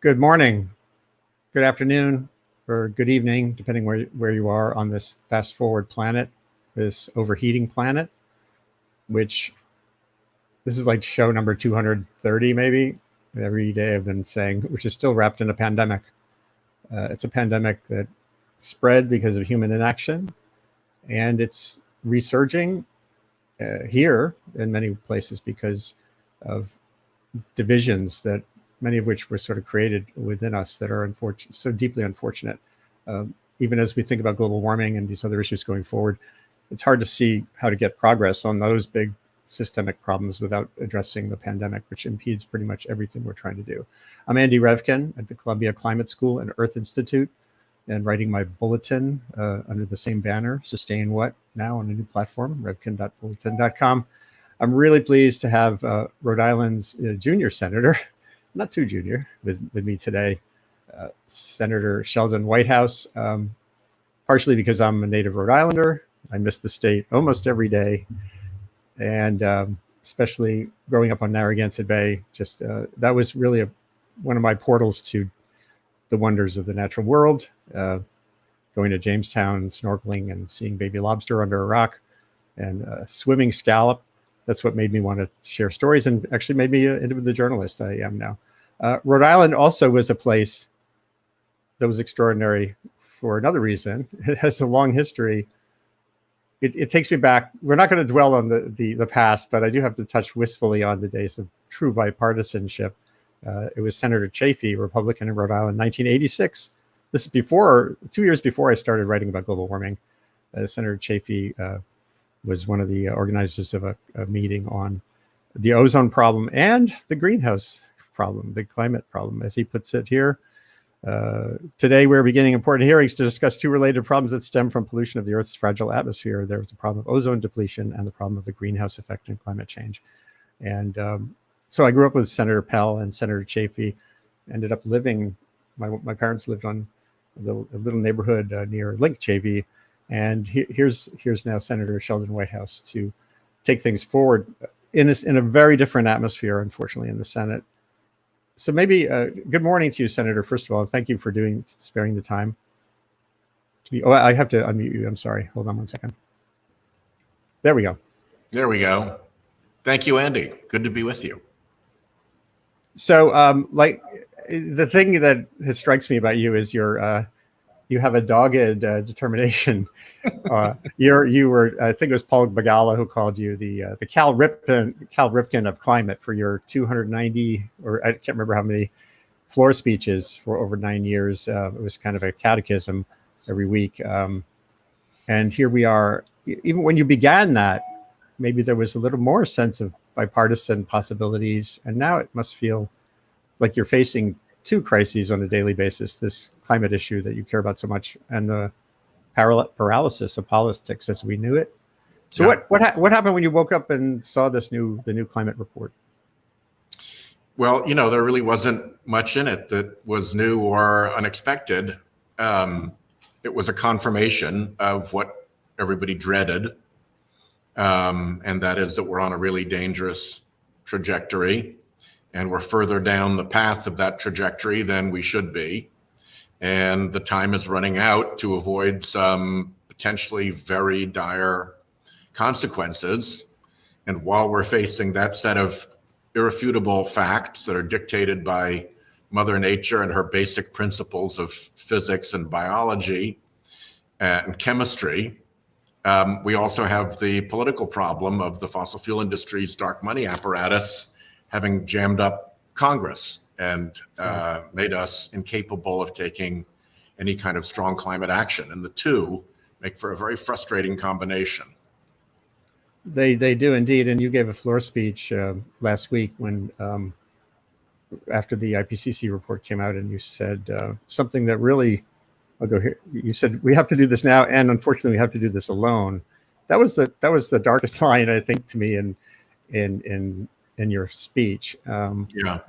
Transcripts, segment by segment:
Good morning, good afternoon, or good evening, depending where you are on this fast forward planet, this overheating planet, which this is like show number 230, maybe. Every day I've been saying, which is still wrapped in a pandemic. It's a pandemic that spread because of human inaction, and it's resurging here in many places because of divisions that many of which were sort of created within us that are so deeply unfortunate. Even as we think about global warming and these other issues going forward, it's hard to see how to get progress on those big systemic problems without addressing the pandemic, which impedes pretty much everything we're trying to do. I'm Andy Revkin at the Columbia Climate School and Earth Institute, and writing my bulletin under the same banner, Sustain What, now on a new platform, revkin.bulletin.com. I'm really pleased to have Rhode Island's junior senator, not too junior, with me today, Senator Sheldon Whitehouse, partially because I'm a native Rhode Islander. I miss the state almost every day. And especially growing up on Narragansett Bay, just that was really one of my portals to the wonders of the natural world, going to Jamestown, snorkeling and seeing baby lobster under a rock and swimming scallop. That's what made me want to share stories and actually made me into the journalist I am now. Rhode Island also was a place that was extraordinary for another reason. It has a long history. It takes me back. We're not going to dwell on the past, but I do have to touch wistfully on the days of true bipartisanship. It was Senator Chafee, Republican in Rhode Island, 1986. This is 2 years before I started writing about global warming. Senator Chafee was one of the organizers of a meeting on the ozone problem and the greenhouse problem, the climate problem, as he puts it here. Today, we're beginning important hearings to discuss two related problems that stem from pollution of the Earth's fragile atmosphere. There was the problem of ozone depletion and the problem of the greenhouse effect in climate change. And so I grew up with Senator Pell and Senator Chafee, ended up living, my parents lived on a little neighborhood near Lake Chafee. And here's now Senator Sheldon Whitehouse to take things forward in a very different atmosphere, unfortunately, in the Senate. So maybe good morning to you, Senator. First of all, thank you for sparing the time. I have to unmute you. I'm sorry. Hold on one second. There we go. There we go. Thank you, Andy. Good to be with you. So, like the thing that strikes me about you is you have a dogged determination. You were, I think it was Paul Begala who called you the Cal Ripken of climate for your 290, or I can't remember how many floor speeches for over 9 years. It was kind of a catechism every week. And here we are. Even when you began that, maybe there was a little more sense of bipartisan possibilities. And now it must feel like you're facing two crises on a daily basis: this climate issue that you care about so much, and the paralysis of politics as we knew it. So yeah. What happened when you woke up and saw the new climate report? Well, there really wasn't much in it that was new or unexpected. It was a confirmation of what everybody dreaded, and that is that we're on a really dangerous trajectory. And we're further down the path of that trajectory than we should be. And the time is running out to avoid some potentially very dire consequences. And while we're facing that set of irrefutable facts that are dictated by Mother Nature and her basic principles of physics and biology and chemistry, we also have the political problem of the fossil fuel industry's dark money apparatus having jammed up Congress and made us incapable of taking any kind of strong climate action. And the two make for a very frustrating combination. They do indeed. And you gave a floor speech last week when after the IPCC report came out, and you said something that really, I'll go here. You said, we have to do this now, and unfortunately we have to do this alone. That was the darkest line, I think, to me in your speech. Yeah.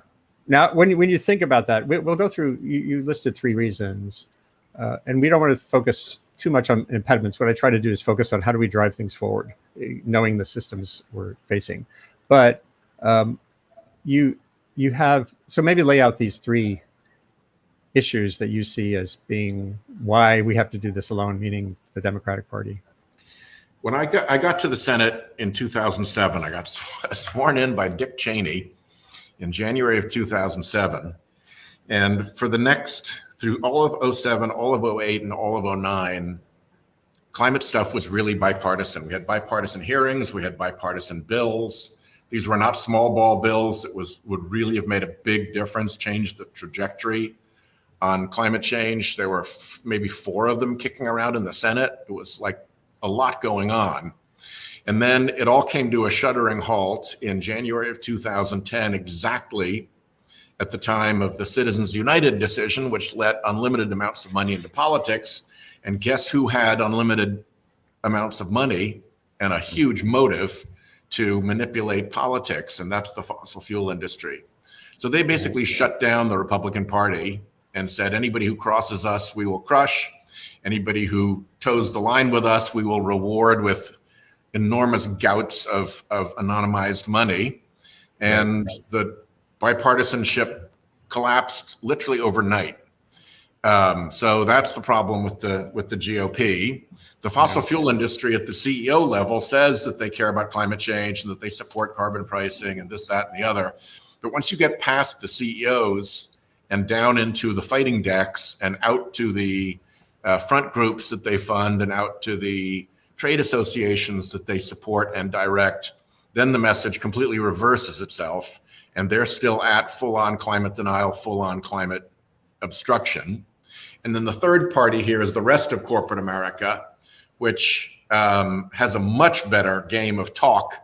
Now, when you think about that, we'll go through. You listed three reasons, and we don't want to focus too much on impediments. What I try to do is focus on how do we drive things forward, knowing the systems we're facing. But you have, so maybe lay out these three issues that you see as being why we have to do this alone, meaning the Democratic Party? When I got to the Senate in 2007, I got sworn in by Dick Cheney in January of 2007. And for the next, through all of 07, all of 08, and all of 09, climate stuff was really bipartisan. We had bipartisan hearings, we had bipartisan bills. These were not small ball bills that would really have made a big difference, changed the trajectory on climate change. There were maybe 4 of them kicking around in the Senate. It was like a lot going on. And then it all came to a shuddering halt in January of 2010, exactly at the time of the Citizens United decision, which let unlimited amounts of money into politics. And guess who had unlimited amounts of money and a huge motive to manipulate politics? And that's the fossil fuel industry. So they basically shut down the Republican Party and said, anybody who crosses us, we will crush. Anybody who toes the line with us, we will reward with enormous gouts of anonymized money. And the bipartisanship collapsed literally overnight. So that's the problem with the GOP. The fossil fuel industry at the CEO level says that they care about climate change and that they support carbon pricing and this, that, and the other. But once you get past the CEOs and down into the fighting decks and out to the front groups that they fund and out to the trade associations that they support and direct, then the message completely reverses itself. And they're still at full-on climate denial, full-on climate obstruction. And then the third party here is the rest of corporate America, which has a much better game of talk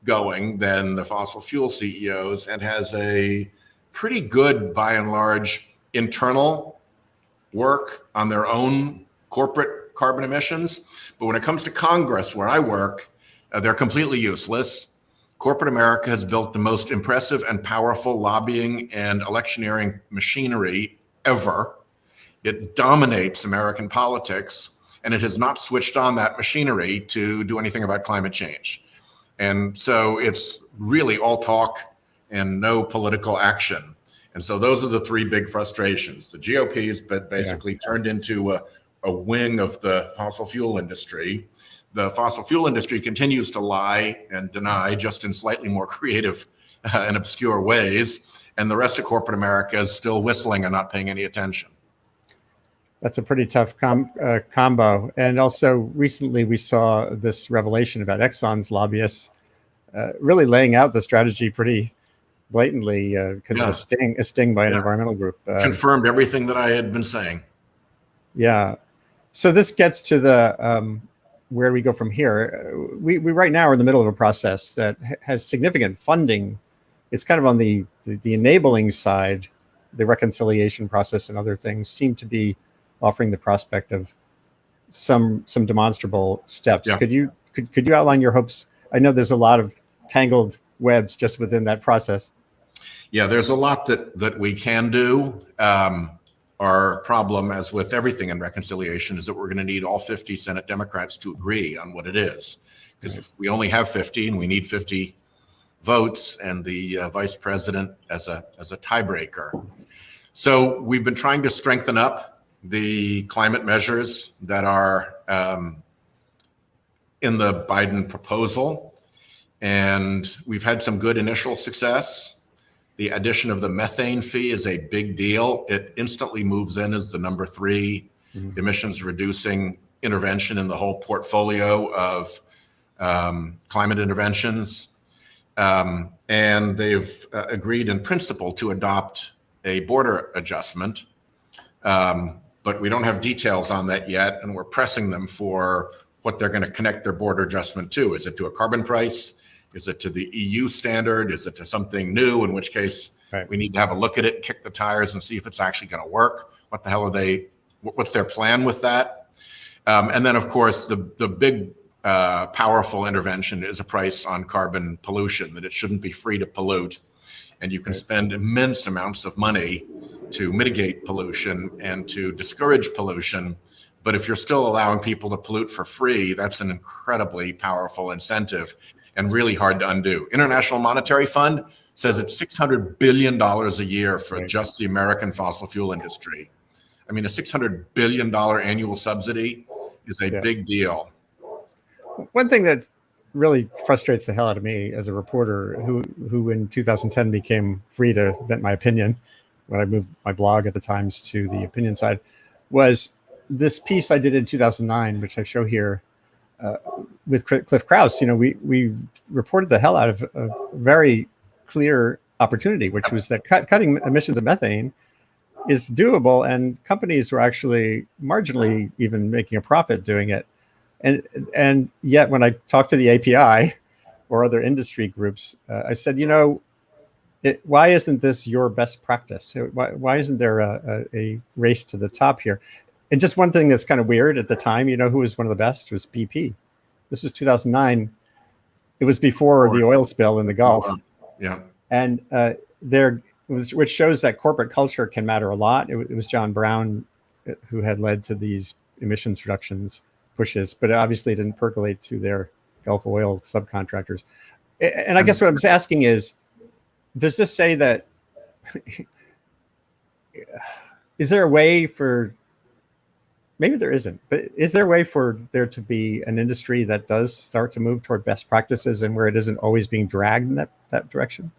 going than the fossil fuel CEOs and has a pretty good, by and large, internal work on their own corporate carbon emissions. But when it comes to Congress, where I work, they're completely useless. Corporate America has built the most impressive and powerful lobbying and electioneering machinery ever. It dominates American politics, and it has not switched on that machinery to do anything about climate change. And so it's really all talk and no political action. And so those are the 3 big frustrations. The GOP has been basically turned into a wing of the fossil fuel industry. The fossil fuel industry continues to lie and deny, just in slightly more creative and obscure ways. And the rest of corporate America is still whistling and not paying any attention. That's a pretty tough combo. And also recently we saw this revelation about Exxon's lobbyists really laying out the strategy pretty blatantly because of a sting by an environmental group. Confirmed everything that I had been saying. Yeah. So this gets to the where we go from here. We right now are in the middle of a process that has significant funding. It's kind of on the enabling side. The reconciliation process and other things seem to be offering the prospect of some demonstrable steps. Yeah. Could you outline your hopes? I know there's a lot of tangled webs just within that process. Yeah, there's a lot that we can do. Our problem, as with everything in reconciliation, is that we're going to need all 50 Senate Democrats to agree on what it is, because we only have 50 and we need 50 votes and the vice president as a tiebreaker. So we've been trying to strengthen up the climate measures that are in the Biden proposal, and we've had some good initial success. The addition of the methane fee is a big deal. It instantly moves in as the number 3 emissions reducing intervention in the whole portfolio of climate interventions. And they've agreed in principle to adopt a border adjustment. But we don't have details on that yet, and we're pressing them for what they're going to connect their border adjustment to. Is it to a carbon price? Is it to the EU standard? Is it to something new? In which case, we need to have a look at it, kick the tires, and see if it's actually going to work. What the hell are they? What's their plan with that? And then, of course, the big powerful intervention is a price on carbon pollution, that it shouldn't be free to pollute. And you can spend immense amounts of money to mitigate pollution and to discourage pollution. But if you're still allowing people to pollute for free, that's an incredibly powerful incentive and really hard to undo. International Monetary Fund says it's $600 billion a year for Right. just the American fossil fuel industry. I mean, a $600 billion annual subsidy is a Yeah. big deal. One thing that really frustrates the hell out of me as a reporter who in 2010 became free to vent my opinion when I moved my blog at the Times to the opinion side was this piece I did in 2009, which I show here with Cliff Krause. You know, we reported the hell out of a very clear opportunity, which was that cutting emissions of methane is doable, and companies were actually marginally even making a profit doing it. And yet when I talked to the API or other industry groups, I said, you know, why isn't this your best practice? Why isn't there a race to the top here? And just one thing that's kind of weird at the time, you know, who was one of the best was BP. This was 2009. It was before the oil spill in the Gulf. Yeah. And which shows that corporate culture can matter a lot. It was John Brown who had led to these emissions reductions pushes, but obviously it didn't percolate to their Gulf oil subcontractors. And I guess what I'm asking is, does this say that, is there a way for, maybe there isn't, but is there a way for there to be an industry that does start to move toward best practices and where it isn't always being dragged in that direction?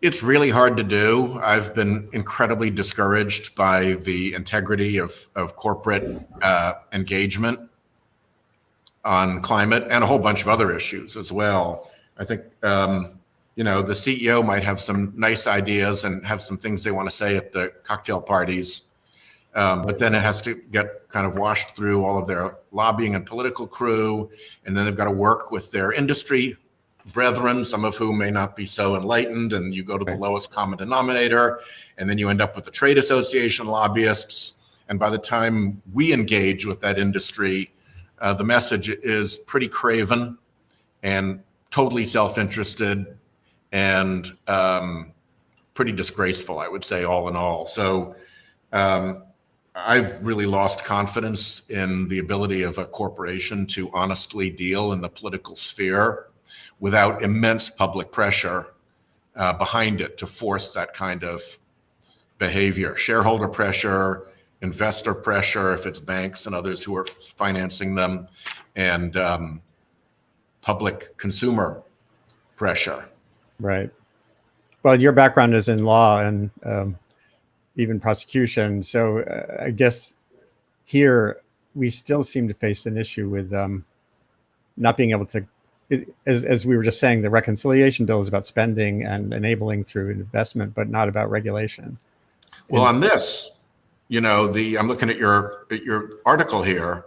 It's really hard to do. I've been incredibly discouraged by the integrity of corporate engagement on climate and a whole bunch of other issues as well. I think, you know, the CEO might have some nice ideas and have some things they want to say at the cocktail parties, but then it has to get kind of washed through all of their lobbying and political crew, and then they've got to work with their industry brethren, some of whom may not be so enlightened, and you go to the lowest common denominator, and then you end up with the trade association lobbyists. And by the time we engage with that industry, the message is pretty craven and totally self-interested and pretty disgraceful, I would say, all in all. So I've really lost confidence in the ability of a corporation to honestly deal in the political sphere without immense public pressure behind it to force that kind of behavior. Shareholder pressure, investor pressure, if it's banks and others who are financing them, and public consumer pressure. Right. Well, your background is in law and even prosecution. So I guess here we still seem to face an issue with not being able to, as we were just saying, the reconciliation bill is about spending and enabling through investment, but not about regulation. Well, on this, you know, I'm looking at your article here.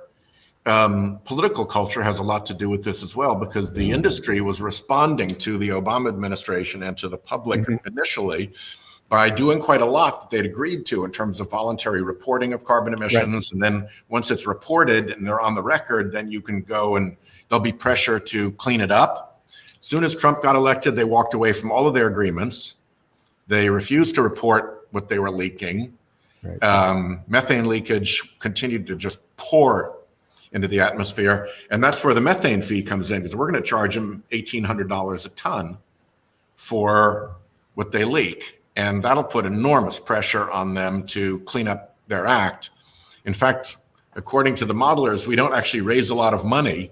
Political culture has a lot to do with this as well, because the industry was responding to the Obama administration and to the public initially by doing quite a lot that they'd agreed to in terms of voluntary reporting of carbon emissions. Right. And then once it's reported and they're on the record, then you can go and there'll be pressure to clean it up. As soon as Trump got elected, they walked away from all of their agreements. They refused to report what they were leaking. Right. Methane leakage continued to just pour into the atmosphere. And that's where the methane fee comes in, because we're going to charge them $1,800 a ton for what they leak. And that'll put enormous pressure on them to clean up their act. In fact, according to the modelers, we don't actually raise a lot of money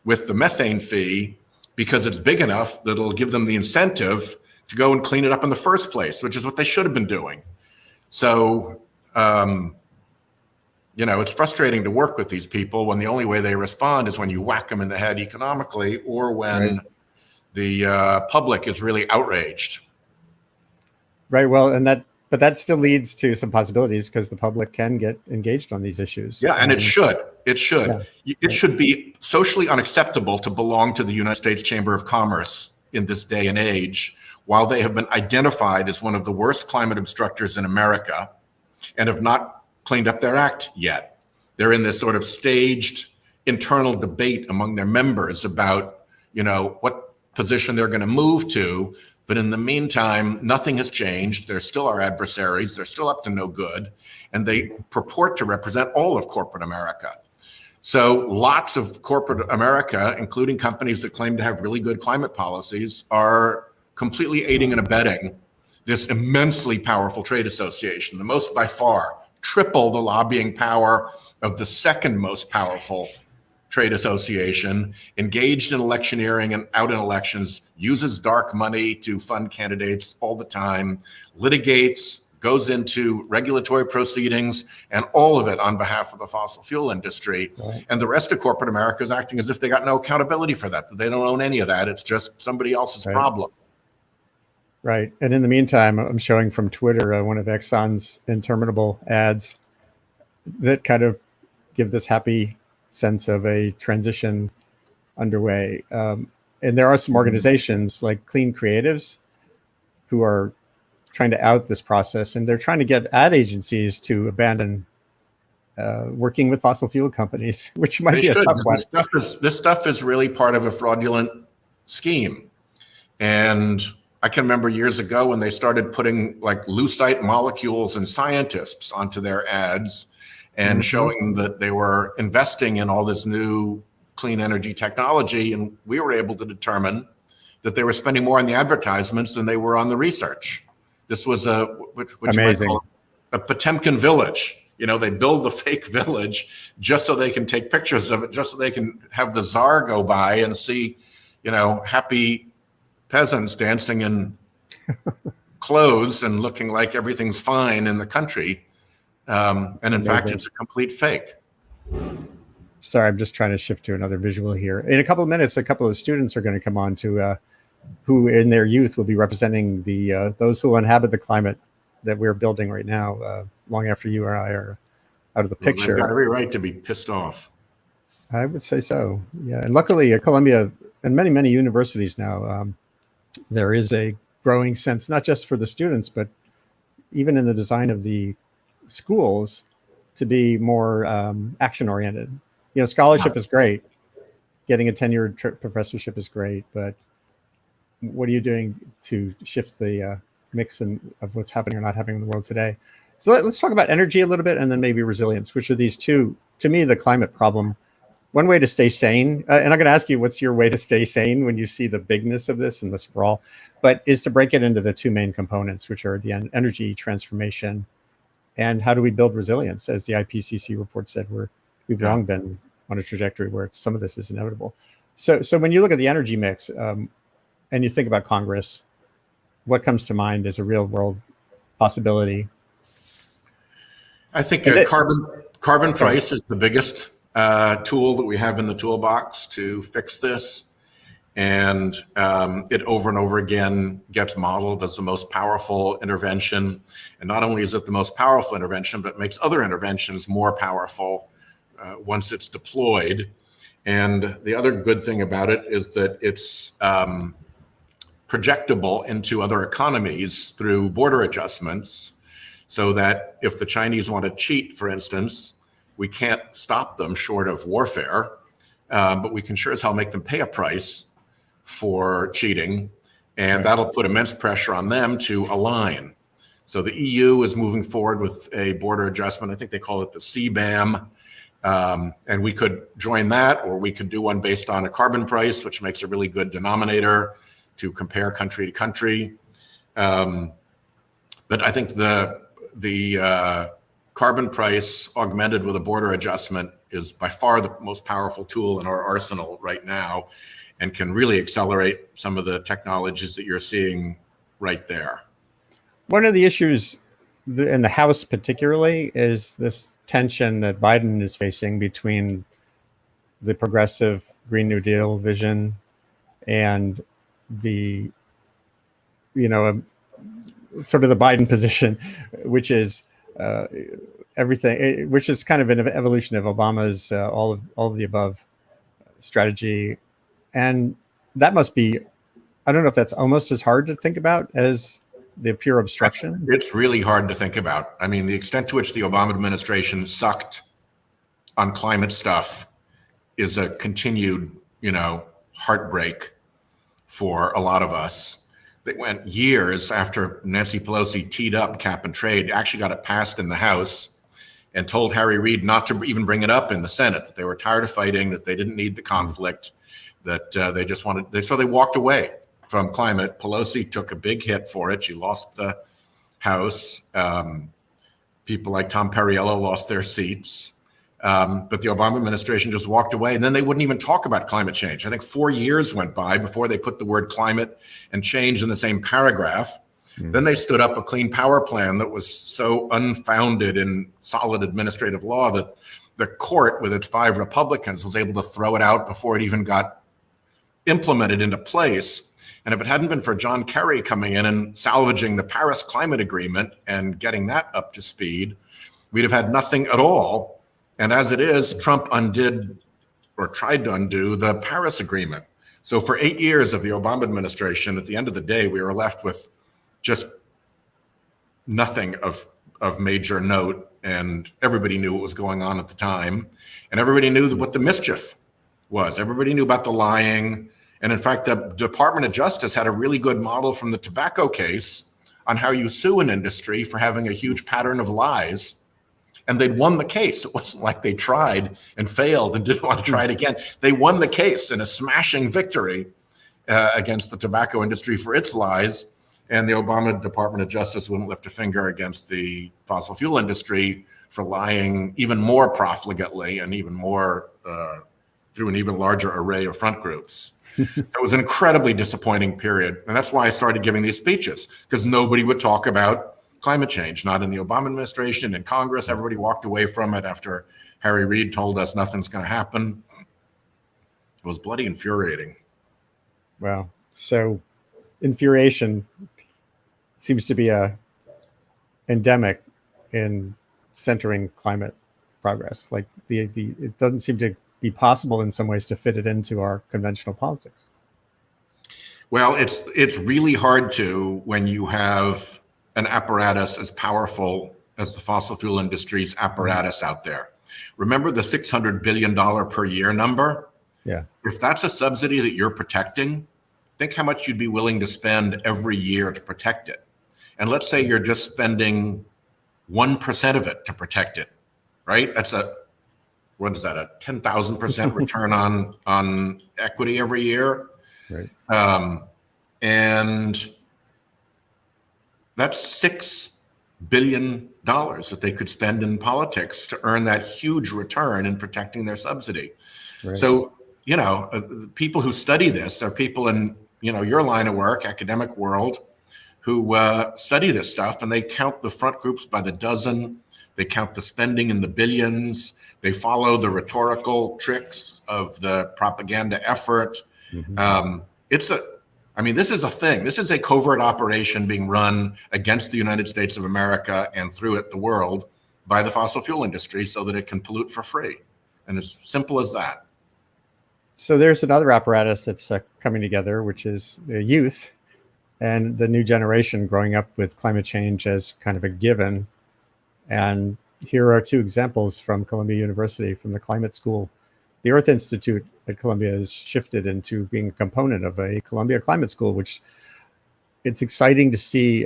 with the methane fee because it's big enough that it'll give them the incentive to go and clean it up in the first place, which is what they should have been doing. So, you know, it's frustrating to work with these people when the only way they respond is when you whack them in the head economically, or when the public is really outraged. Right. Well, but that still leads to some possibilities, because the public can get engaged on these issues. Yeah, and it should. It should. Yeah. It should be socially unacceptable to belong to the United States Chamber of Commerce in this day and age, while they have been identified as one of the worst climate obstructors in America and have not cleaned up their act yet. They're in this sort of staged internal debate among their members about, you know, what position they're going to move to. But in the meantime, nothing has changed. They're still our adversaries. They're still up to no good. And they purport to represent all of corporate America. So lots of corporate America, including companies that claim to have really good climate policies, are completely aiding and abetting this immensely powerful trade association, the most by far, triple the lobbying power of the second most powerful trade association, engaged in electioneering and out in elections, uses dark money to fund candidates all the time, litigates, goes into regulatory proceedings, and all of it on behalf of the fossil fuel industry. Right. And the rest of corporate America is acting as if they got no accountability for that they don't own any of that. It's just somebody else's Right. problem. Right. And in the meantime, I'm showing from Twitter one of Exxon's interminable ads that kind of give this happy sense of a transition underway. And there are some organizations like Clean Creatives who are trying to out this process, and they're trying to get ad agencies to abandon working with fossil fuel companies, which might be a tough one. This stuff is really part of a fraudulent scheme. And I can remember years ago when they started putting like lucite molecules and scientists onto their ads and showing that they were investing in all this new clean energy technology. And we were able to determine that they were spending more on the advertisements than they were on the research. This was which you might call a Potemkin village. You know, they build the fake village just so they can take pictures of it, just so they can have the czar go by and see, you know, happy peasants dancing in clothes and looking like everything's fine in the country. And in fact, it's a complete fake. Sorry, I'm just trying to shift to another visual here. In a couple of minutes, a couple of students are going to come on to who in their youth will be representing the those who will inhabit the climate that we're building right now, long after you or I are out of the picture. They've got every right to be pissed off. I would say so. Yeah. And luckily at Columbia and many, many universities now, there is a growing sense, not just for the students, but even in the design of the schools, to be more action oriented. You know, scholarship is great. Getting a tenured professorship is great, but what are you doing to shift the mix of what's happening or not happening in the world today? So let's talk about energy a little bit, and then maybe resilience, which are these two, to me, the climate problem. One way to stay sane, and I'm going to ask you, what's your way to stay sane when you see the bigness of this and the sprawl, but is to break it into the two main components, which are the energy transformation and how do we build resilience? As the IPCC report said, we've long been on a trajectory where some of this is inevitable. So when you look at the energy mix and you think about Congress, what comes to mind as a real world possibility? I think carbon price is the biggest tool that we have in the toolbox to fix this. And it over and over again gets modeled as the most powerful intervention. And not only is it the most powerful intervention, but it makes other interventions more powerful once it's deployed. And the other good thing about it is that it's projectable into other economies through border adjustments, so that if the Chinese want to cheat, for instance, we can't stop them short of warfare, but we can sure as hell make them pay a price for cheating, and that'll put immense pressure on them to align. So the EU is moving forward with a border adjustment. I think they call it the CBAM, and we could join that, or we could do one based on a carbon price, which makes a really good denominator to compare country to country. But I think the carbon price augmented with a border adjustment is by far the most powerful tool in our arsenal right now, and can really accelerate some of the technologies that you're seeing right there. One of the issues in the House particularly is this tension that Biden is facing between the progressive Green New Deal vision and the, sort of the Biden position, which is everything, which is kind of an evolution of Obama's all of the above strategy. And that must be, I don't know if that's almost as hard to think about as the pure obstruction. It's really hard to think about. I mean, the extent to which the Obama administration sucked on climate stuff is a continued, heartbreak for a lot of us. They went years after Nancy Pelosi teed up cap and trade, actually got it passed in the House, and told Harry Reid not to even bring it up in the Senate, that they were tired of fighting, that they didn't need the conflict, that they just wanted, so they walked away. from climate. Pelosi took a big hit for it. She lost the House. People like Tom Perriello lost their seats. But the Obama administration just walked away, and then they wouldn't even talk about climate change. I think 4 years went by before they put the word climate and change in the same paragraph. Then they stood up a clean power plan that was so unfounded in solid administrative law that the court, with its 5 Republicans, was able to throw it out before it even got implemented into place. And if it hadn't been for John Kerry coming in and salvaging the Paris Climate Agreement and getting that up to speed, we'd have had nothing at all. And as it is, Trump undid or tried to undo the Paris Agreement. So for 8 years of the Obama administration, at the end of the day, we were left with just nothing of major note, and everybody knew what was going on at the time, and everybody knew what the mischief was. Everybody knew about the lying, and in fact, the Department of Justice had a really good model from the tobacco case on how you sue an industry for having a huge pattern of lies, and they'd won the case. It wasn't like they tried and failed and didn't want to try it again. They won the case in a smashing victory against the tobacco industry for its lies. And the Obama Department of Justice wouldn't lift a finger against the fossil fuel industry for lying even more profligately and even more through an even larger array of front groups. It was an incredibly disappointing period. And that's why I started giving these speeches, because nobody would talk about climate change, not in the Obama administration, in Congress. Everybody walked away from it after Harry Reid told us nothing's going to happen. It was bloody infuriating. Wow. So infuriation seems to be a endemic in centering climate progress. Like it doesn't seem to be possible in some ways to fit it into our conventional politics. Well, it's really hard to when you have an apparatus as powerful as the fossil fuel industry's apparatus out there. Remember the $600 billion per year number? Yeah. If that's a subsidy that you're protecting, think how much you'd be willing to spend every year to protect it. And let's say you're just spending 1% of it to protect it, right? That's a 10,000% return on equity every year. Right. And that's $6 billion that they could spend in politics to earn that huge return in protecting their subsidy. Right. So, people who study this are people in, your line of work, academic world, who study this stuff, and they count the front groups by the dozen. They count the spending in the billions. They follow the rhetorical tricks of the propaganda effort. Mm-hmm. This is a thing. This is a covert operation being run against the United States of America and through it the world by the fossil fuel industry so that it can pollute for free. And it's simple as that. So there's another apparatus that's coming together, which is the youth and the new generation growing up with climate change as kind of a given. And here are 2 examples from Columbia University, from the climate school. The Earth Institute at Columbia has shifted into being a component of a Columbia climate school, which it's exciting to see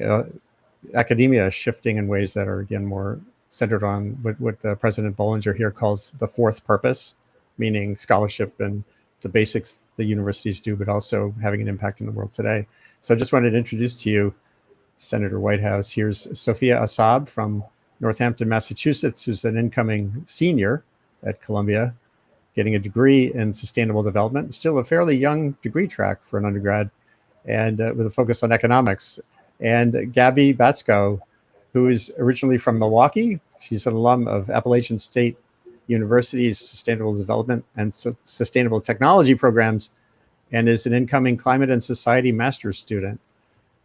academia shifting in ways that are, again, more centered on what President Bollinger here calls the 4th purpose, meaning scholarship and the basics the universities do, but also having an impact in the world today. So I just wanted to introduce to you Senator Whitehouse. Here's Sophia Assab from Northampton, Massachusetts, who's an incoming senior at Columbia, getting a degree in sustainable development, still a fairly young degree track for an undergrad, and with a focus on economics. And Gabby Batsko, who is originally from Milwaukee. She's an alum of Appalachian State University's Sustainable Development and Sustainable Technology programs, and is an incoming Climate and Society master's student.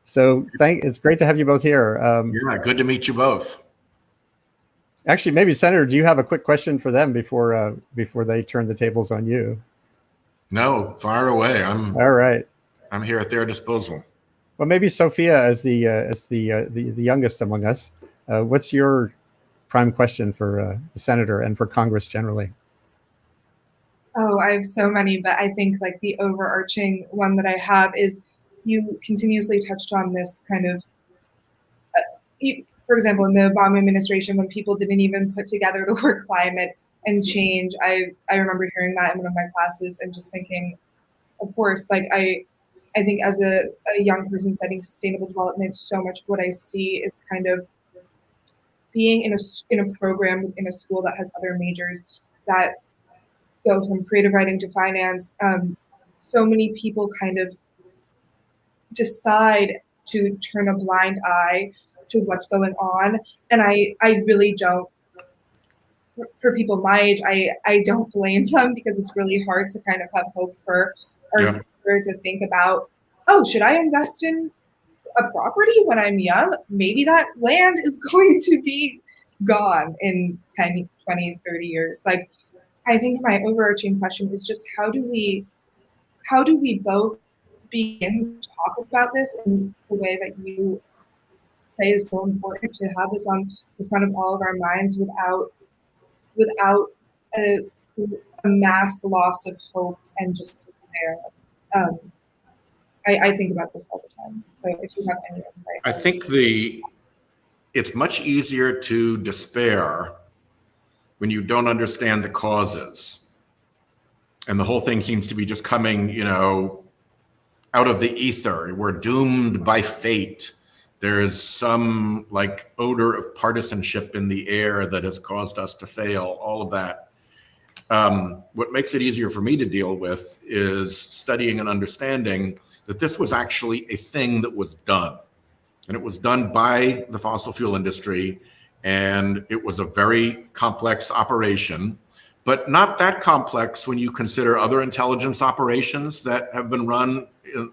So it's great to have you both here. Yeah, good to meet you both. Actually, maybe Senator, do you have a quick question for them before they turn the tables on you? No, fire away. All right. I'm here at their disposal. Well, maybe Sophia, as the youngest among us, what's your prime question for the senator and for Congress generally? Oh, I have so many, but I think like the overarching one that I have is you continuously touched on this kind of, for example, in the Obama administration, when people didn't even put together the word climate and change, I remember hearing that in one of my classes and just thinking, of course, like I I think as a young person studying sustainable development, so much of what I see is kind of being in a program within a school that has other majors that go from creative writing to finance. So many people kind of decide to turn a blind eye to what's going on, and I really don't. For people my age, I don't blame them, because it's really hard to kind of have hope for our Yeah. future, to think about, oh, should I invest in a property when I'm young? Maybe that land is going to be gone in 10, 20, 30 years. Like, I think my overarching question is just how do we both begin to talk about this in the way that you say is so important, to have this on the front of all of our minds without a, a mass loss of hope and just despair. Um, I think about this all the time. So if you have any insight. I think it's much easier to despair when you don't understand the causes. And the whole thing seems to be just coming, out of the ether. We're doomed by fate. There's some like odor of partisanship in the air that has caused us to fail, all of that. What makes it easier for me to deal with is studying and understanding that this was actually a thing that was done. And it was done by the fossil fuel industry. And it was a very complex operation, but not that complex when you consider other intelligence operations that have been run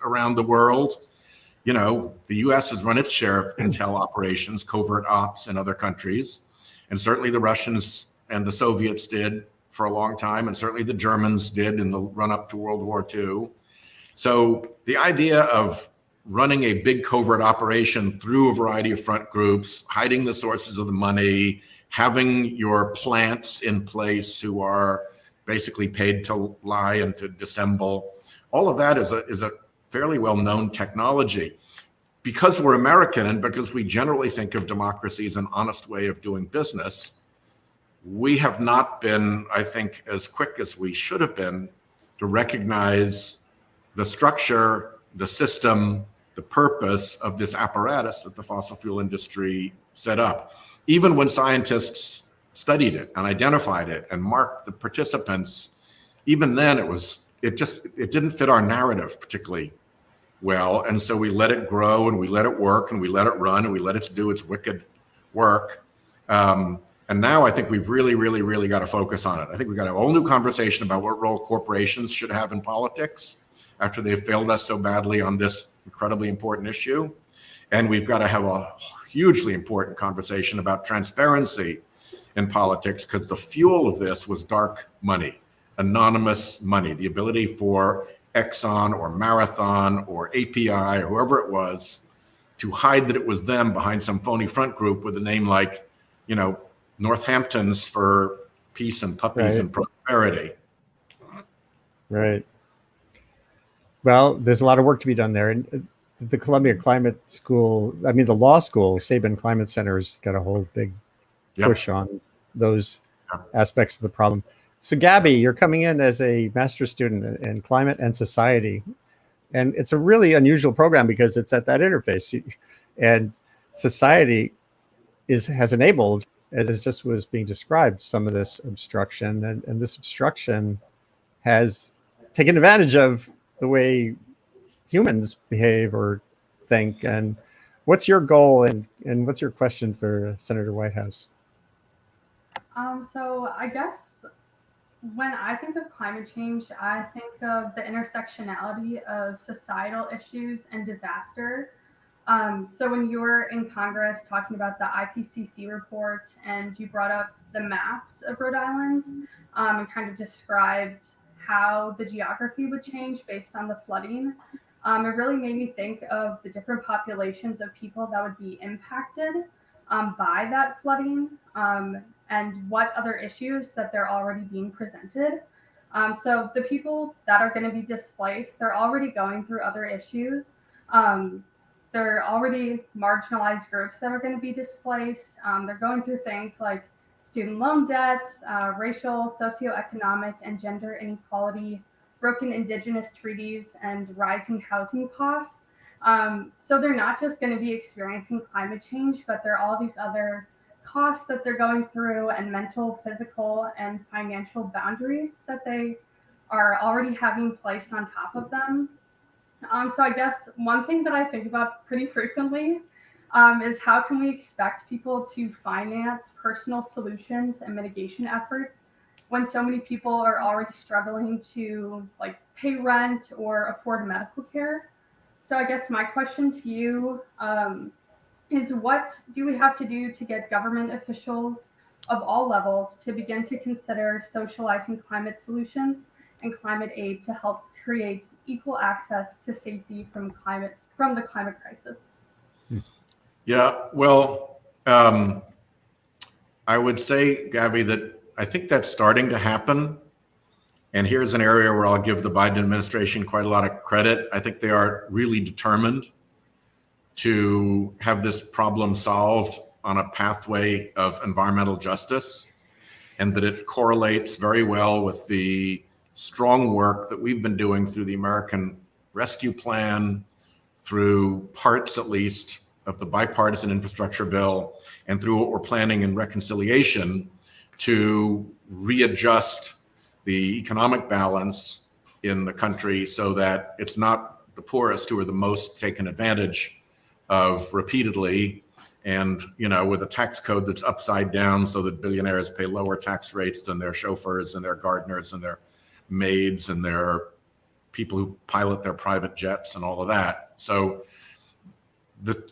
around the world. The US has run its share of intel operations, covert ops in other countries. And certainly the Russians and the Soviets did for a long time. And certainly the Germans did in the run up to World War II. So the idea of running a big covert operation through a variety of front groups, hiding the sources of the money, having your plants in place who are basically paid to lie and to dissemble, all of that is a fairly well-known technology. Because we're American and because we generally think of democracy as an honest way of doing business, we have not been, I think, as quick as we should have been to recognize the structure, the system, the purpose of this apparatus that the fossil fuel industry set up. Even when scientists studied it and identified it and marked the participants, even then it didn't fit our narrative particularly well. And so we let it grow and we let it work and we let it run and we let it do its wicked work. And now I think we've really, really, really got to focus on it. I think we've got a whole new conversation about what role corporations should have in politics after they've failed us so badly on this incredibly important issue. And we've got to have a hugely important conversation about transparency in politics, because the fuel of this was dark money, anonymous money, the ability for Exxon or Marathon or API or whoever it was to hide that it was them behind some phony front group with a name like, Northampton's for peace and puppies and prosperity. Right. Well, there's a lot of work to be done there. And the Columbia Climate School, the law school, Sabin Climate Center has got a whole big push on those aspects of the problem. So Gabby, you're coming in as a master's student in climate and society. And it's a really unusual program because it's at that interface. And society has enabled, as it just was being described, some of this obstruction. And this obstruction has taken advantage of the way humans behave or think. And what's your goal and what's your question for Senator Whitehouse? So I guess when I think of climate change, I think of the intersectionality of societal issues and disaster. So when you were in Congress talking about the IPCC report and you brought up the maps of Rhode Island and kind of described how the geography would change based on the flooding, it really made me think of the different populations of people that would be impacted by that flooding and what other issues that they're already being presented. So the people that are going to be displaced, they're already going through other issues. There are already marginalized groups that are going to be displaced. They're going through things like student loan debts, racial, socioeconomic, and gender inequality, broken indigenous treaties and rising housing costs. So they're not just going to be experiencing climate change, but there are all these other costs that they're going through, and mental, physical, and financial boundaries that they are already having placed on top of them. So I guess one thing that I think about pretty frequently is how can we expect people to finance personal solutions and mitigation efforts when so many people are already struggling to like pay rent or afford medical care? So I guess my question to you is, what do we have to do to get government officials of all levels to begin to consider socializing climate solutions and climate aid to help create equal access to safety from the climate crisis? Yeah, well, I would say, Gabby, that I think that's starting to happen. And here's an area where I'll give the Biden administration quite a lot of credit. I think they are really determined to have this problem solved on a pathway of environmental justice, and that it correlates very well with the strong work that we've been doing through the American Rescue Plan, through parts at least of the bipartisan infrastructure bill, and through what we're planning in reconciliation to readjust the economic balance in the country so that it's not the poorest who are the most taken advantage of repeatedly, and with a tax code that's upside down so that billionaires pay lower tax rates than their chauffeurs and their gardeners and their maids and their people who pilot their private jets and all of that. So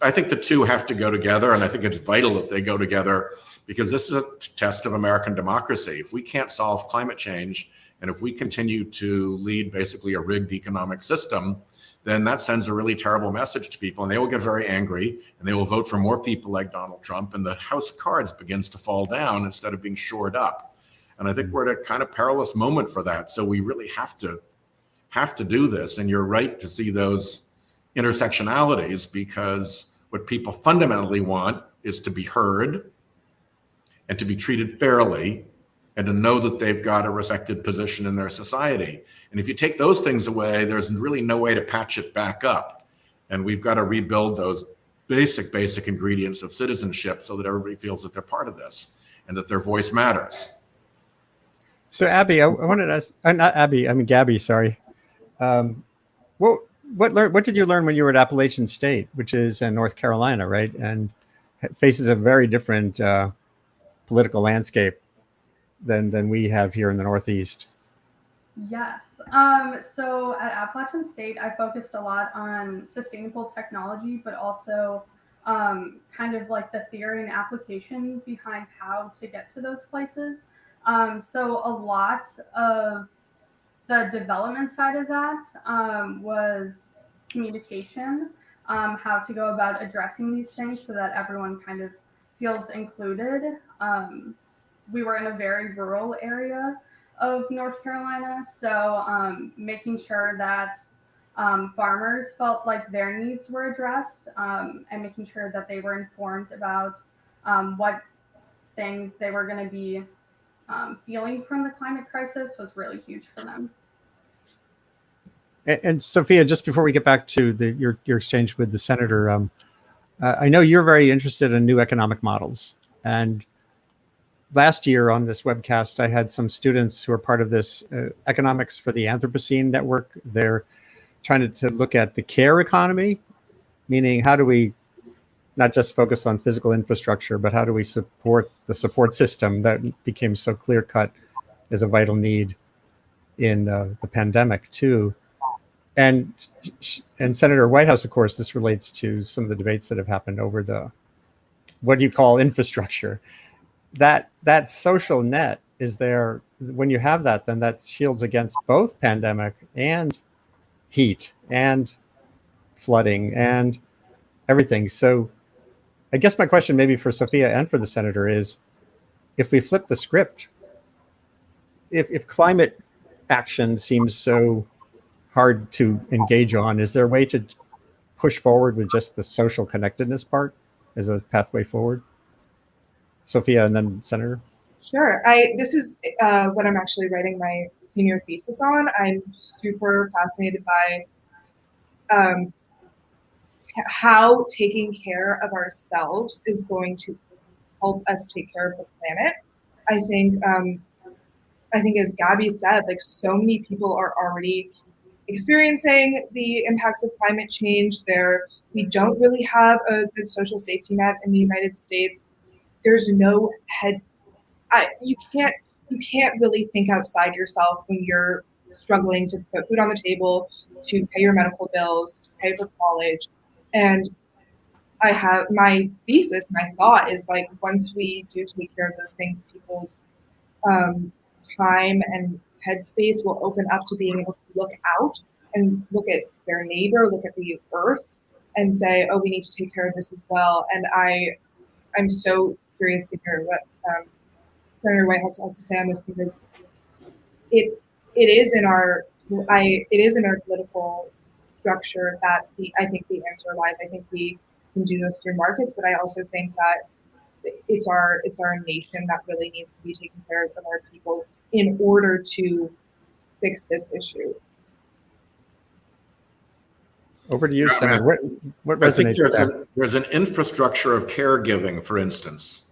I think the two have to go together, and I think it's vital that they go together, because this is a test of American democracy. If we can't solve climate change, and if we continue to lead basically a rigged economic system, then that sends a really terrible message to people, and they will get very angry, and they will vote for more people like Donald Trump, and the house of cards begins to fall down instead of being shored up. And I think we're at a kind of perilous moment for that. So we really have to do this. And you're right to see those intersectionalities, because what people fundamentally want is to be heard and to be treated fairly and to know that they've got a respected position in their society. And if you take those things away, there's really no way to patch it back up. And we've got to rebuild those basic ingredients of citizenship so that everybody feels that they're part of this and that their voice matters. So Abby, I wanted to ask, not Abby, I mean Gabby, sorry. What did you learn when you were at Appalachian State, which is in North Carolina, right? And faces a very different political landscape than we have here in the Northeast. Yes. So at Appalachian State, I focused a lot on sustainable technology, but also kind of like the theory and application behind how to get to those places. So a lot of the development side of that was communication, how to go about addressing these things so that everyone kind of feels included. We were in a very rural area of North Carolina, so making sure that farmers felt like their needs were addressed, and making sure that they were informed about what things they were going to be feeling from the climate crisis was really huge for them. And Sophia, just before we get back to your exchange with the senator, I know you're very interested in new economic models. And last year on this webcast, I had some students who are part of this Economics for the Anthropocene network. They're trying to look at the care economy, meaning how do we not just focus on physical infrastructure, but how do we support the support system that became so clear-cut as a vital need in the pandemic too. And Senator Whitehouse, of course, this relates to some of the debates that have happened over the, what do you call infrastructure? That social net is there. When you have that, then that shields against both pandemic and heat and flooding and everything. So I guess my question maybe for Sophia and for the senator is, if we flip the script, if climate action seems so hard to engage on, is there a way to push forward with just the social connectedness part as a pathway forward? Sophia and then Senator. Sure. This is what I'm actually writing my senior thesis on. I'm super fascinated by how taking care of ourselves is going to help us take care of the planet. I think as Gabby said, like so many people are already experiencing the impacts of climate change. We don't really have a good social safety net in the United States. There's no you can't really think outside yourself when you're struggling to put food on the table, to pay your medical bills, to pay for college. And I have my thesis, my thought is like once we do take care of those things, people's time and headspace will open up to being able to look out and look at their neighbor, look at the earth, and say, "Oh, we need to take care of this as well." And I'm so curious to hear what Senator Whitehouse has to say on this, because it is in our political structure that I think the answer lies. I think we can do this through markets, but I also think that it's our nation that really needs to be taking care of our people in order to fix this issue. Over to you, Yeah, Senator. What I think resonates? there's an infrastructure of caregiving, for instance,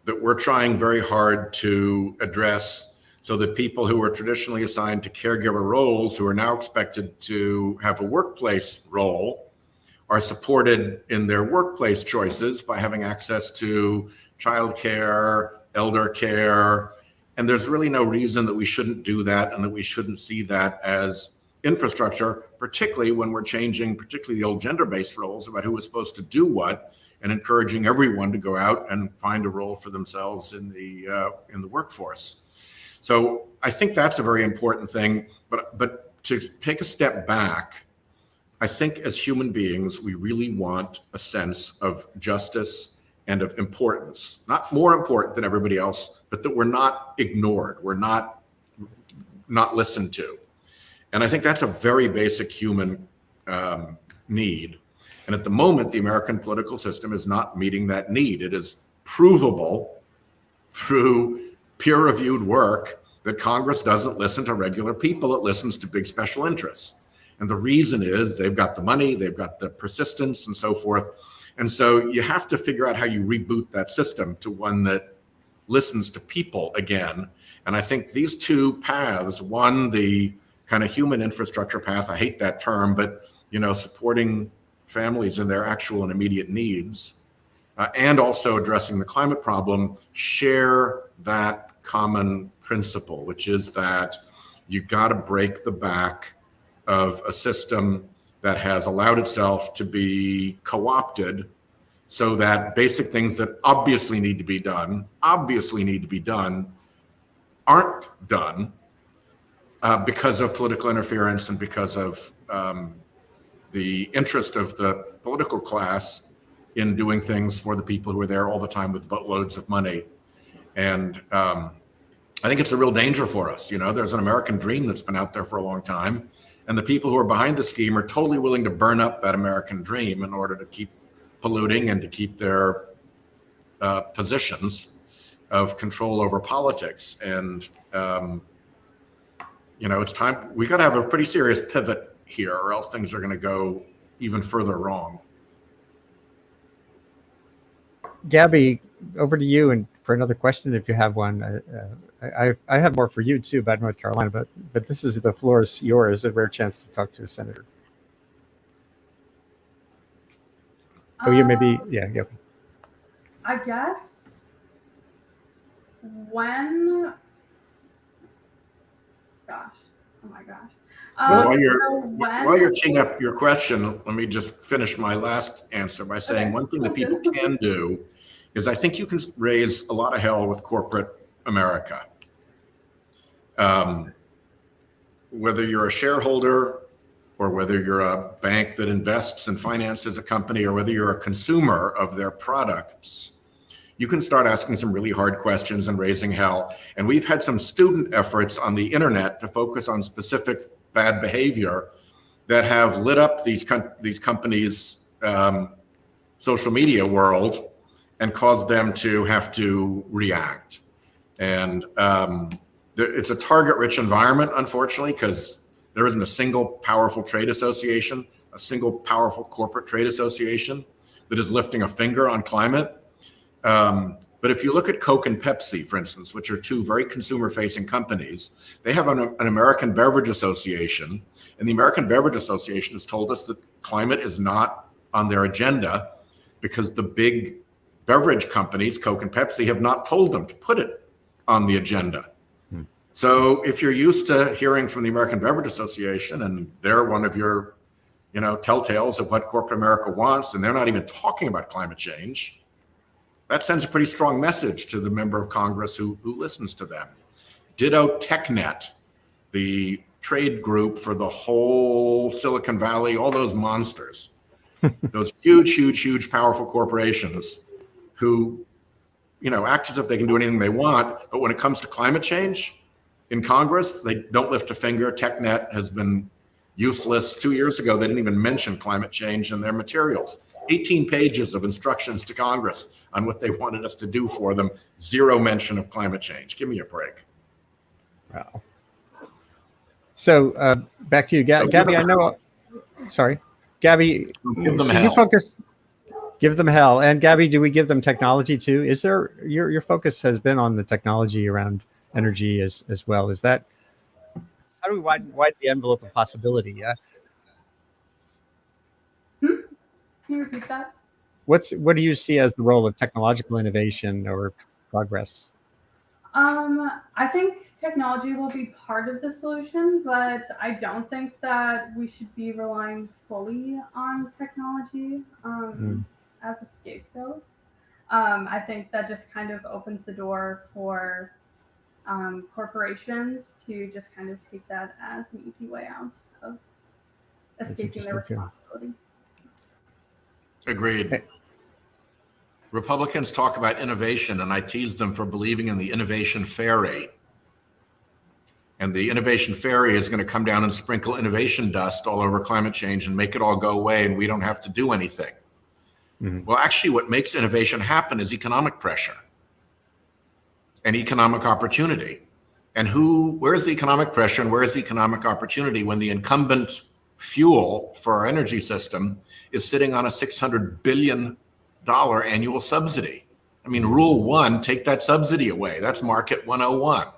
that we're trying very hard to address, so that people who were traditionally assigned to caregiver roles, who are now expected to have a workplace role, are supported in their workplace choices by having access to childcare, elder care. And there's really no reason that we shouldn't do that, and that we shouldn't see that as infrastructure, particularly when we're changing, particularly the old gender-based roles about who is supposed to do what, and encouraging everyone to go out and find a role for themselves in the workforce. So I think that's a very important thing. But to take a step back, I think as human beings, we really want a sense of justice and of importance, not more important than everybody else, but that we're not ignored, we're not listened to. And I think that's a very basic human need. And at the moment, the American political system is not meeting that need. It is provable through peer-reviewed work that Congress doesn't listen to regular people, it listens to big special interests. And the reason is they've got the money, they've got the persistence and so forth. And so you have to figure out how you reboot that system to one that listens to people again. And I think these two paths, one, the kind of human infrastructure path, I hate that term, but supporting families in their actual and immediate needs, and also addressing the climate problem, share that common principle, which is that you got to break the back of a system that has allowed itself to be co-opted, so that basic things that obviously need to be done aren't done because of political interference and because of the interest of the political class in doing things for the people who are there all the time with boatloads of money. And I think it's a real danger for us. There's an American dream that's been out there for a long time, and the people who are behind the scheme are totally willing to burn up that American dream in order to keep polluting and to keep their positions of control over politics. And it's time, we got to have a pretty serious pivot here, or else things are going to go even further wrong. Gabby, over to you, and for another question, if you have one. I have more for you too about North Carolina, but the floor is yours. A rare chance to talk to a senator. Maybe, yeah. I guess when, gosh, oh my gosh. Well, while you're teeing up your question, let me just finish my last answer by saying one thing that people can do is I think you can raise a lot of hell with corporate America. Whether you're a shareholder, or whether you're a bank that invests and finances a company, or whether you're a consumer of their products, you can start asking some really hard questions and raising hell. And we've had some student efforts on the internet to focus on specific bad behavior that have lit up these companies' social media world and caused them to have to react. And it's a target-rich environment, unfortunately, because there isn't a single powerful trade association, a single powerful corporate trade association that is lifting a finger on climate. But if you look at Coke and Pepsi, for instance, which are two very consumer-facing companies, they have an American Beverage Association, and the American Beverage Association has told us that climate is not on their agenda because the big beverage companies, Coke and Pepsi, have not told them to put it on the agenda. So if you're used to hearing from the American Beverage Association, and they're one of your, telltales of what corporate America wants, and they're not even talking about climate change, that sends a pretty strong message to the member of Congress who listens to them. Ditto TechNet, the trade group for the whole Silicon Valley, all those monsters, those huge, powerful corporations who, act as if they can do anything they want. But when it comes to climate change in Congress, they don't lift a finger. TechNet has been useless. 2 years ago, they didn't even mention climate change in their materials. 18 pages of instructions to Congress on what they wanted us to do for them. Zero mention of climate change. Give me a break. Wow. So back to you, Gabby. I know. Sorry, Gabby. Give them so hell. You focus. Give them hell. And Gabby, do we give them technology too? Is there your focus has been on the technology around energy as well? Is that how do we widen the envelope of possibility? Can you repeat that? What do you see as the role of technological innovation or progress? I think technology will be part of the solution, but I don't think that we should be relying fully on technology as a scapegoat. I think that just kind of opens the door for corporations to just kind of take that as an easy way out of escaping their responsibility. Agreed. Okay. Republicans talk about innovation, and I tease them for believing in the innovation fairy. And the innovation fairy is going to come down and sprinkle innovation dust all over climate change and make it all go away, and we don't have to do anything. Mm-hmm. Well, actually, what makes innovation happen is economic pressure and economic opportunity. And where's the economic pressure and where's the economic opportunity when the incumbent fuel for our energy system is sitting on a $600 billion annual subsidy? I mean, rule one, take that subsidy away. That's market 101.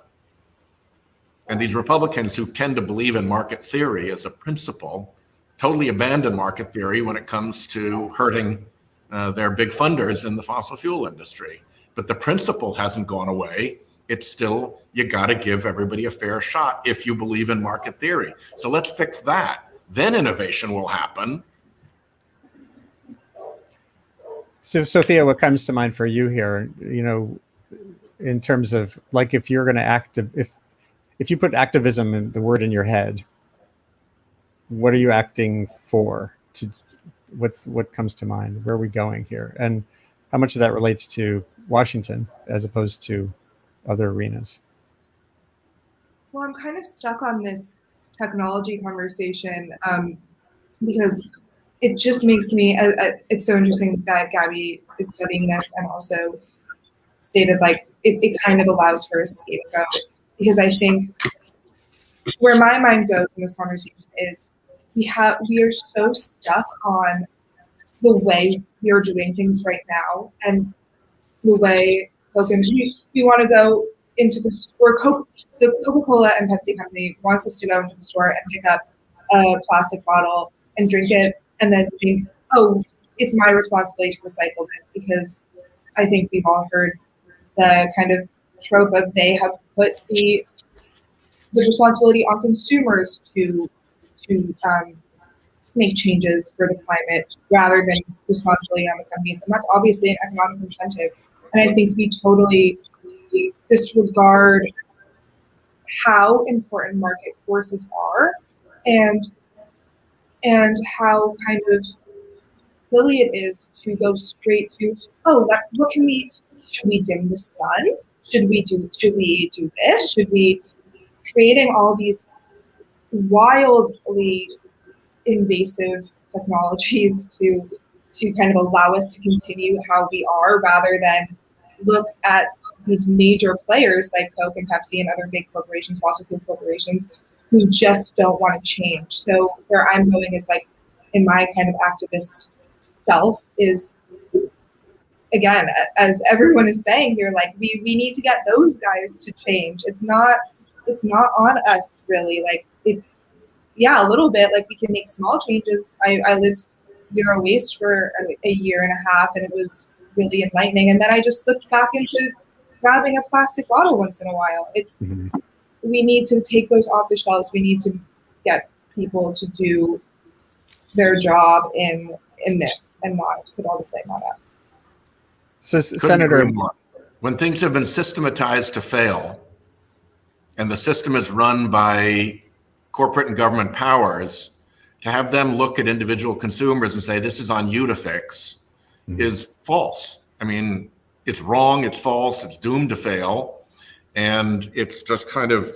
And these Republicans who tend to believe in market theory as a principle totally abandon market theory when it comes to hurting their big funders in the fossil fuel industry. But the principle hasn't gone away. It's still, you got to give everybody a fair shot if you believe in market theory. So let's fix that. Then innovation will happen. So, Sophia, what comes to mind for you here, in terms of like if you're going to if you put activism in the word in your head, what are you acting for? What comes to mind? Where are we going here? And how much of that relates to Washington as opposed to other arenas? Well, I'm kind of stuck on this technology conversation because it just makes me, it's so interesting that Gabby is studying this and also stated like it kind of allows for a scapegoat, because I think where my mind goes in this conversation is we are so stuck on the way we are doing things right now and the way we want to go into the store. The Coca-Cola and Pepsi company wants us to go into the store and pick up a plastic bottle and drink it and then think, oh, it's my responsibility to recycle this, because I think we've all heard the kind of trope of they have put the responsibility on consumers to make changes for the climate rather than responsibility on the companies. And that's obviously an economic incentive. And I think we totally disregard how important market forces are and how kind of silly it is to go straight to, should we dim the sun? Should we do this? Should we creating all these wildly invasive technologies to to kind of allow us to continue how we are, rather than look at these major players like Coke and Pepsi and other big corporations, fossil fuel corporations, who just don't want to change. So where I'm going is like, in my kind of activist self, is, again, as everyone is saying here, like we need to get those guys to change. It's not on us really. Like, it's, yeah, a little bit, like we can make small changes. I lived zero waste for a year and a half, and it was really enlightening. And then I just slipped back into grabbing a plastic bottle once in a while. It's, we need to take those off the shelves. We need to get people to do their job in this and not put all the blame on us. So, Couldn't Senator, agree more. When things have been systematized to fail, and the system is run by corporate and government powers, to have them look at individual consumers and say, this is on you to fix, is false. I mean, it's wrong, it's false, it's doomed to fail. And it's just kind of,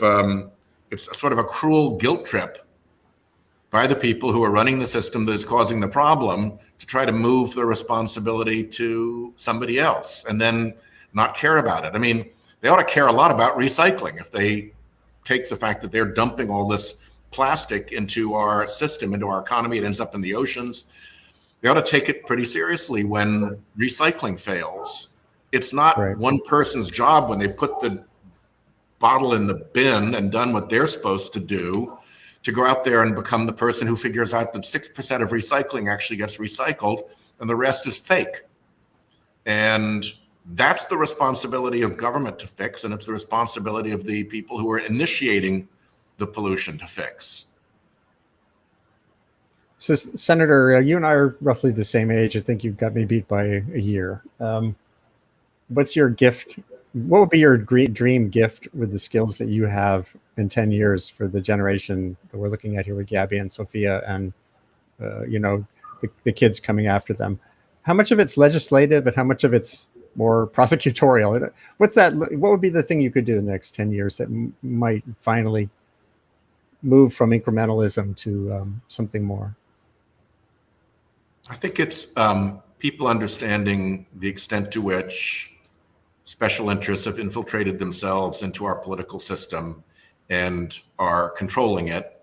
it's sort of a cruel guilt trip by the people who are running the system that is causing the problem, to try to move the responsibility to somebody else and then not care about it. I mean, they ought to care a lot about recycling. If they take the fact that they're dumping all this plastic into our system, into our economy, it ends up in the oceans, they ought to take it pretty seriously when recycling fails. It's not one person's job when they put the bottle in the bin and done what they're supposed to do, to go out there and become the person who figures out that 6% of recycling actually gets recycled and the rest is fake. And that's the responsibility of government to fix, and it's the responsibility of the people who are initiating the pollution to fix. So, Senator, you and I are roughly the same age. I think you've got me beat by a year. What's your gift? What would be your dream gift with the skills that you have in 10 years for the generation that we're looking at here with Gabby and Sophia and, the kids coming after them? How much of it's legislative and how much of it's more prosecutorial? What's that? What would be the thing you could do in the next 10 years that might finally move from incrementalism to something more? I think it's people understanding the extent to which special interests have infiltrated themselves into our political system and are controlling it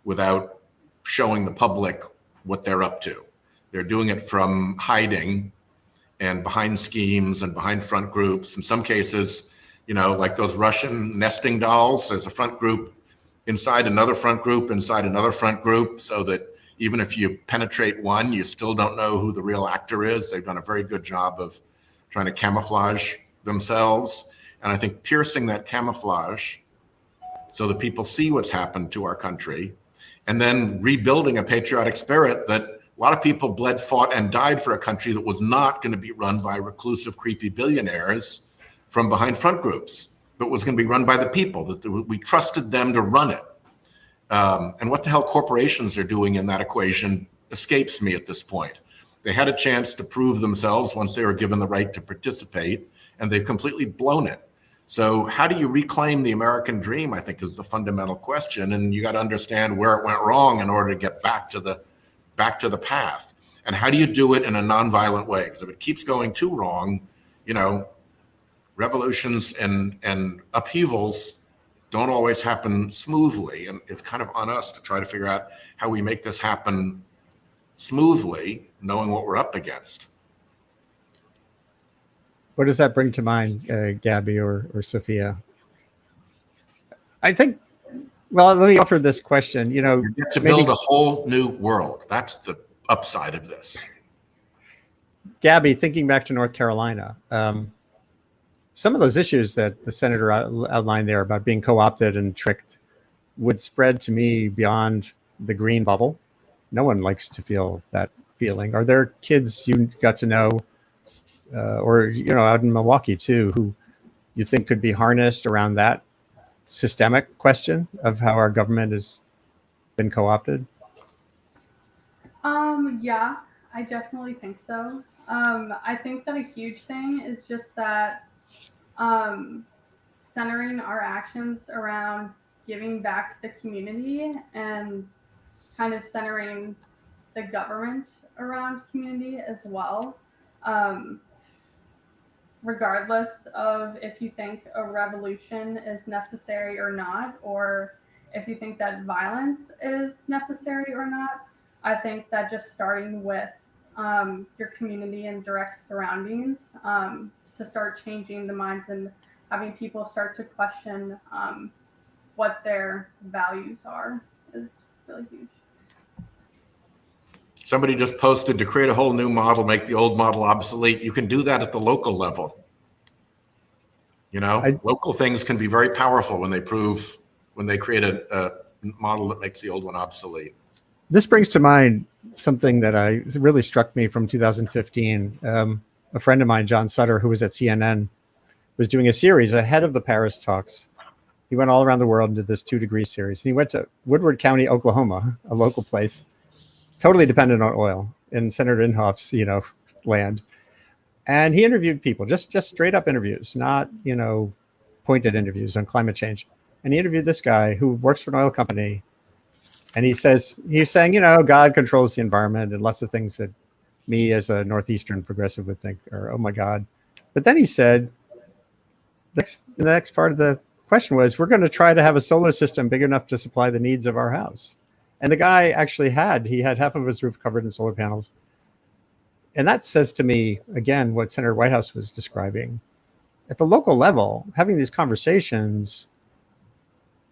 without showing the public what they're up to. They're doing it from hiding and behind schemes and behind front groups. In some cases, like those Russian nesting dolls, there's a front group inside another front group inside another front group, so that even if you penetrate one, you still don't know who the real actor is. They've done a very good job of trying to camouflage themselves. And I think piercing that camouflage so that people see what's happened to our country, and then rebuilding a patriotic spirit that a lot of people bled, fought, and died for a country that was not going to be run by reclusive, creepy billionaires from behind front groups, but was going to be run by the people, that we trusted them to run it. And what the hell corporations are doing in that equation escapes me at this point. They had a chance to prove themselves once they were given the right to participate, and they've completely blown it. So how do you reclaim the American dream, I think, is the fundamental question. And you got to understand where it went wrong in order to get back to the path. And how do you do it in a nonviolent way? Because if it keeps going too wrong, revolutions and upheavals don't always happen smoothly. And it's kind of on us to try to figure out how we make this happen smoothly, knowing what we're up against. What does that bring to mind, Gabby or Sophia? I think, well, let me offer this question. You get to build a whole new world. That's the upside of this. Gabby, thinking back to North Carolina, some of those issues that the senator outlined there about being co-opted and tricked would spread to me beyond the green bubble. No one likes to feel that feeling. Are there kids you got to know, or out in Milwaukee too, who you think could be harnessed around that systemic question of how our government has been co-opted? Yeah, I definitely think so. I think that a huge thing is just that centering our actions around giving back to the community and kind of centering the government around community as well. Regardless of if you think a revolution is necessary or not, or if you think that violence is necessary or not, I think that just starting with your community and direct surroundings to start changing the minds and having people start to question what their values are is really huge. Somebody just posted to create a whole new model, make the old model obsolete. You can do that at the local level. Local things can be very powerful when they create a model that makes the old one obsolete. This brings to mind something that really struck me from 2015. A friend of mine, John Sutter, who was at CNN, was doing a series ahead of the Paris talks. He went all around the world and did this 2-degree series. And he went to Woodward County, Oklahoma, a local place, totally dependent on oil in Senator Inhofe's, land. And he interviewed people, just straight up interviews, not, pointed interviews on climate change. And he interviewed this guy who works for an oil company. And he's saying, God controls the environment and lots of things that me as a Northeastern progressive would think are, oh my God. But then he said, the next part of the question was, we're going to try to have a solar system big enough to supply the needs of our house. And the guy actually had half of his roof covered in solar panels. And that says to me, again, what Senator Whitehouse was describing. At the local level, having these conversations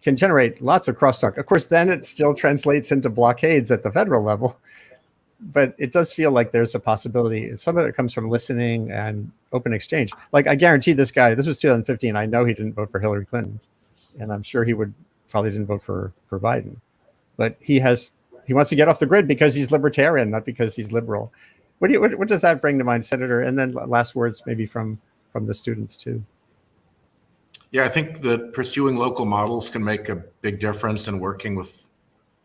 can generate lots of crosstalk. Of course, then it still translates into blockades at the federal level. But it does feel like there's a possibility. Some of it comes from listening and open exchange. Like, I guarantee this guy, this was 2015. I know he didn't vote for Hillary Clinton. And I'm sure he probably didn't vote for Biden. But he wants to get off the grid because he's libertarian, not because he's liberal. What does that bring to mind, Senator? And then last words maybe from the students too. Yeah, I think that pursuing local models can make a big difference, and working with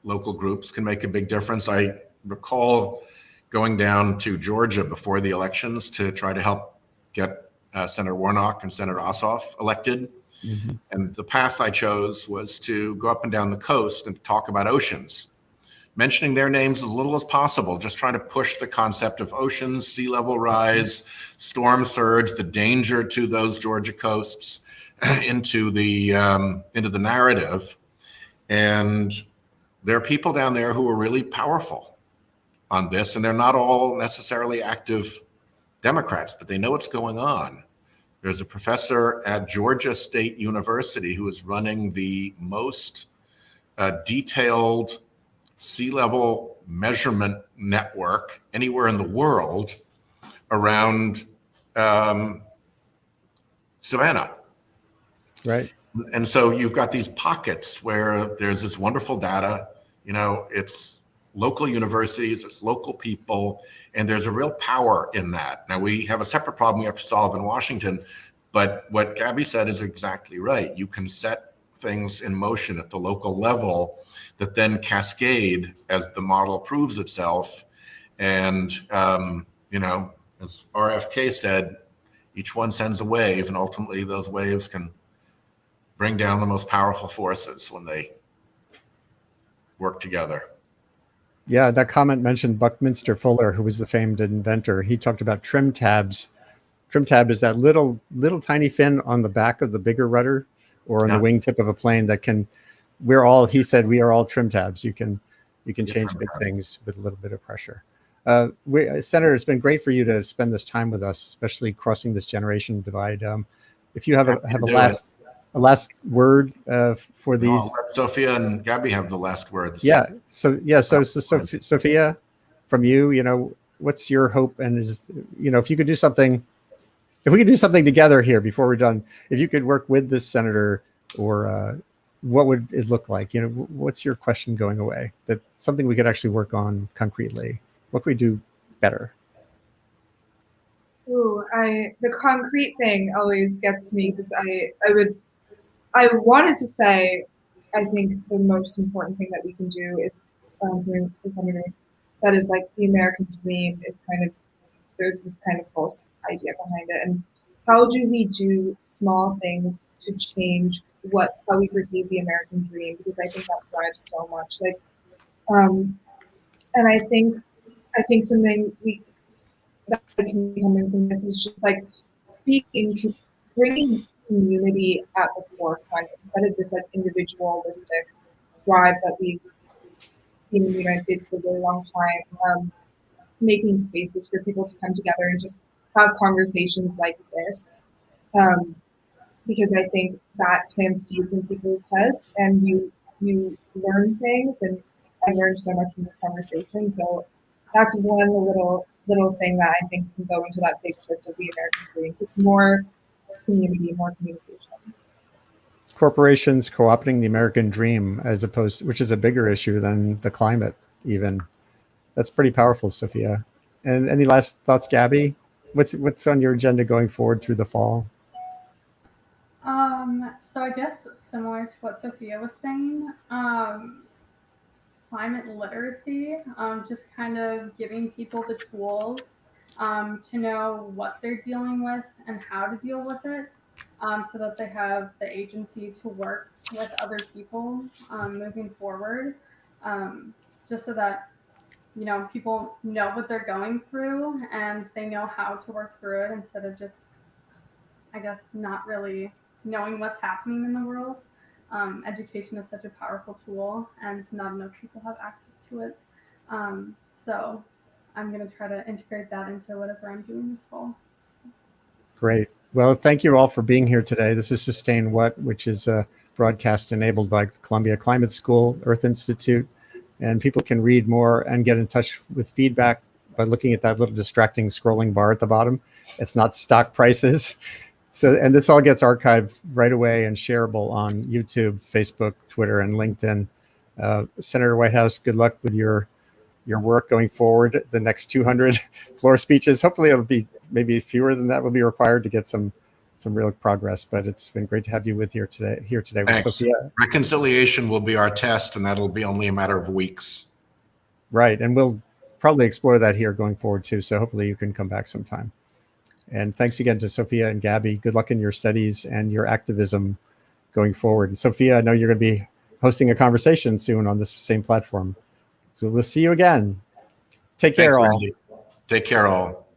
local groups can make a big difference. I recall going down to Georgia before the elections to try to help get Senator Warnock and Senator Ossoff elected. Mm-hmm. And the path I chose was to go up and down the coast and talk about oceans, mentioning their names as little as possible, just trying to push the concept of oceans, sea level rise, storm surge, the danger to those Georgia coasts into the narrative. And there are people down there who are really powerful on this, and they're not all necessarily active Democrats, but they know what's going on. There's a professor at Georgia State University who is running the most detailed sea level measurement network anywhere in the world around Savannah. Right. And so you've got these pockets where there's this wonderful data, it's local universities, it's local people, and there's a real power in that. Now, we have a separate problem we have to solve in Washington, but what Gabby said is exactly right. You can set things in motion at the local level that then cascade as the model proves itself. And, as RFK said, each one sends a wave, and ultimately those waves can bring down the most powerful forces when they work together. Yeah, that comment mentioned Buckminster Fuller, who was the famed inventor. He talked about trim tabs. Trim tab is that little tiny fin on the back of the bigger rudder or on the wingtip of a plane that can, he said, we are all trim tabs. You can change big things with a little bit of pressure. Senator, it's been great for you to spend this time with us, especially crossing this generation divide. If you have a last word for these. Sophia and Gabby have the last words. Yeah. So Sophia, from you, what's your hope? And if you could do something, if we could do something together here before we're done, if you could work with this senator, or what would it look like? What's your question going away? That something we could actually work on concretely. What could we do better? Ooh, the concrete thing always gets me, because I wanted to say, I think the most important thing that we can do is, something the senator said, is like the American dream is there's this kind of false idea behind it. And how do we do small things to change how we perceive the American dream? Because I think that drives so much. And I think I think something that can be coming from this is just like bringing community at the forefront instead of this like individualistic drive that we've seen in the United States for a really long time. Making spaces for people to come together and just have conversations like this. Because I think that plants seeds in people's heads, and you learn things, and I learned so much from this conversation. So that's one little thing that I think can go into that big shift of the American dream. More community, more communication. Corporations co-opting the American dream, as opposed, which is a bigger issue than the climate even. That's pretty powerful, Sophia. And any last thoughts, Gabby? What's on your agenda going forward through the fall? So I guess similar to what Sophia was saying, climate literacy, just kind of giving people the tools to know what they're dealing with and how to deal with it, so that they have the agency to work with other people moving forward, just so that people know what they're going through and they know how to work through it instead of just, I guess, not really knowing what's happening in the world. Education is such a powerful tool, and not enough people have access to it. So I'm going to try to integrate that into whatever I'm doing this fall. Great. Well, thank you all for being here today. This is Sustain What, which is a broadcast enabled by Columbia Climate School, Earth Institute, and people can read more and get in touch with feedback by looking at that little distracting scrolling bar at the bottom. It's not stock prices. So, and this all gets archived right away and shareable on YouTube, Facebook, Twitter, and LinkedIn. Senator Whitehouse, good luck with your work going forward. The next 200 floor speeches, hopefully it'll be maybe fewer than that will be required to get some real progress. But it's been great to have you here today with Thanks. Sophia. Reconciliation will be our test, and that'll be only a matter of weeks. Right, and we'll probably explore that here going forward too. So hopefully you can come back sometime. And thanks again to Sophia and Gabby. Good luck in your studies and your activism going forward. And Sophia, I know you're going to be hosting a conversation soon on this same platform. So we'll see you again. Take care, all. Take care, all.